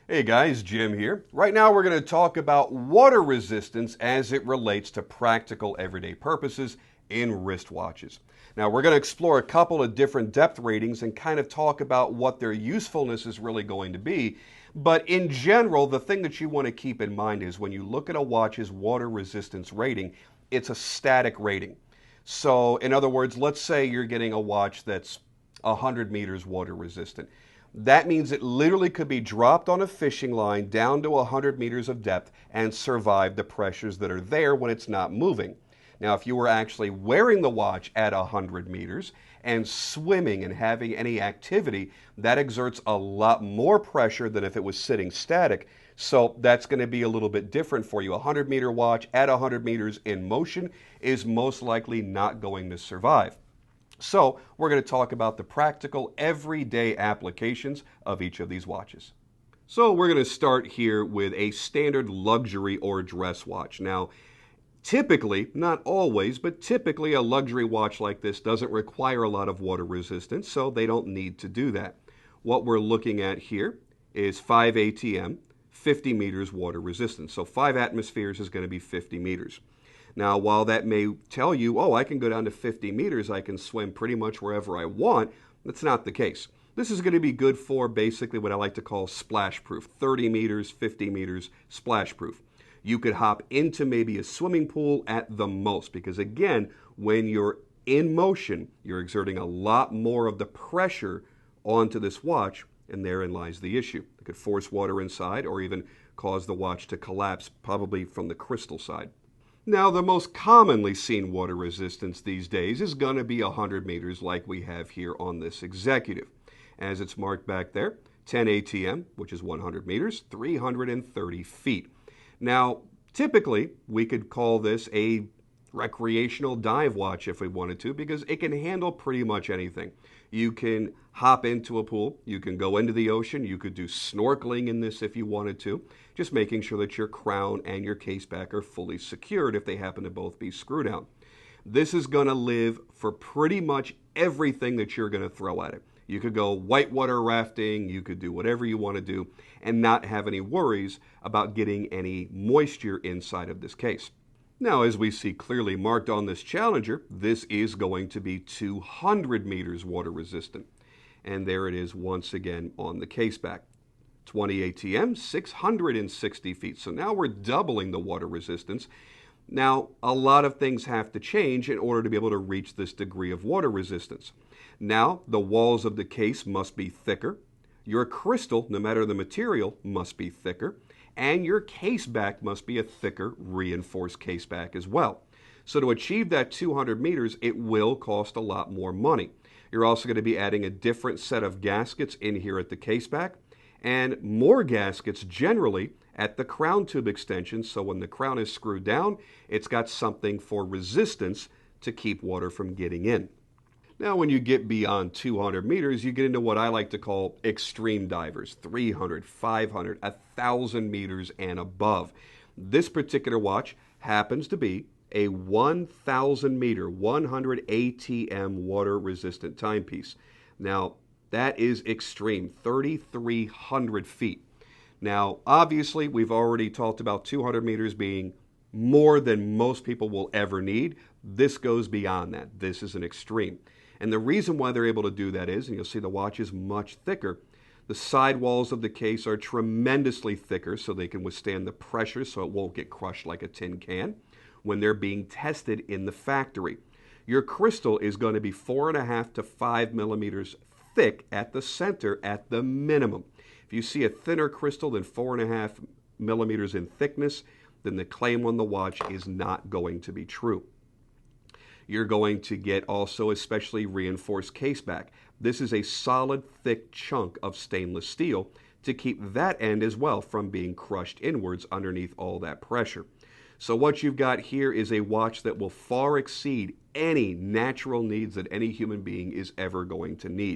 Hey guys, Jim here. Right now we're going to talk about water resistance as it relates to practical everyday purposes in wristwatches. Now we're going to explore a couple of different depth ratings and kind of talk about what their usefulness is really going to be. But in general, the thing that you want to keep in mind is when you look at a watch's water resistance rating, it's a static rating. So in other words, let's say you're getting a watch that's 100 meters water resistant. That means it literally could be dropped on a fishing line down to 100 meters of depth and survive the pressures that are there when it's not moving. Now, if you were actually wearing the watch at 100 meters and swimming and having any activity, that exerts a lot more pressure than if it was sitting static. So that's going to be a little bit different for you. A 100-meter watch at 100 meters in motion is most likely not going to survive. So we're going to talk about the practical everyday applications of each of these watches. So we're going to start here with a standard luxury or dress watch. Now, typically, not always, but typically a luxury watch like this doesn't require a lot of water resistance, so they don't need to do that. What we're looking at here is 5 ATM, 50 meters water resistance. So 5 atmospheres is going to be 50 meters. Now, while that may tell you, oh, I can go down to 50 meters, I can swim pretty much wherever I want, that's not the case. This is going to be good for basically what I like to call splash proof, 30 meters, 50 meters, splash proof. You could hop into maybe a swimming pool at the most because, again, when you're in motion, you're exerting a lot more of the pressure onto this watch, and therein lies the issue. It could force water inside or even cause the watch to collapse, probably from the crystal side. Now, the most commonly seen water resistance these days is going to be 100 meters like we have here on this executive. As it's marked back there, 10 ATM, which is 100 meters, 330 feet. Now, typically, we could call this a recreational dive watch if we wanted to because it can handle pretty much anything. You can hop into a pool, you can go into the ocean, you could do snorkeling in this if you wanted to, just making sure that your crown and your case back are fully secured if they happen to both be screw down. This is going to live for pretty much everything that you're going to throw at it. You could go whitewater rafting, you could do whatever you want to do and not have any worries about getting any moisture inside of this case. Now, as we see clearly marked on this Challenger, this is going to be 200 meters water resistant. And there it is once again on the case back. 20 ATM, 660 feet. So now we're doubling the water resistance. Now, a lot of things have to change in order to be able to reach this degree of water resistance. Now, the walls of the case must be thicker. Your crystal, no matter the material, must be thicker. And your case back must be a thicker reinforced case back as well. So to achieve that 200 meters, it will cost a lot more money. You're also going to be adding a different set of gaskets in here at the case back and more gaskets generally at the crown tube extension. So when the crown is screwed down, it's got something for resistance to keep water from getting in. Now, when you get beyond 200 meters, you get into what I like to call extreme divers, 300, 500, 1,000 meters and above. This particular watch happens to be a 1,000 meter, 100 ATM water resistant timepiece. Now, that is extreme, 3,300 feet. Now, obviously, we've already talked about 200 meters being more than most people will ever need. This goes beyond that. This is an extreme. And the reason why they're able to do that is, and you'll see the watch is much thicker, the side walls of the case are tremendously thicker so they can withstand the pressure so it won't get crushed like a tin can when they're being tested in the factory. Your crystal is going to be 4.5 to 5 millimeters thick at the center at the minimum. If you see a thinner crystal than 4.5 millimeters in thickness, then the claim on the watch is not going to be true. You're going to get also especially reinforced case back. This is a solid, thick chunk of stainless steel to keep that end as well from being crushed inwards underneath all that pressure. So what you've got here is a watch that will far exceed any natural needs that any human being is ever going to need.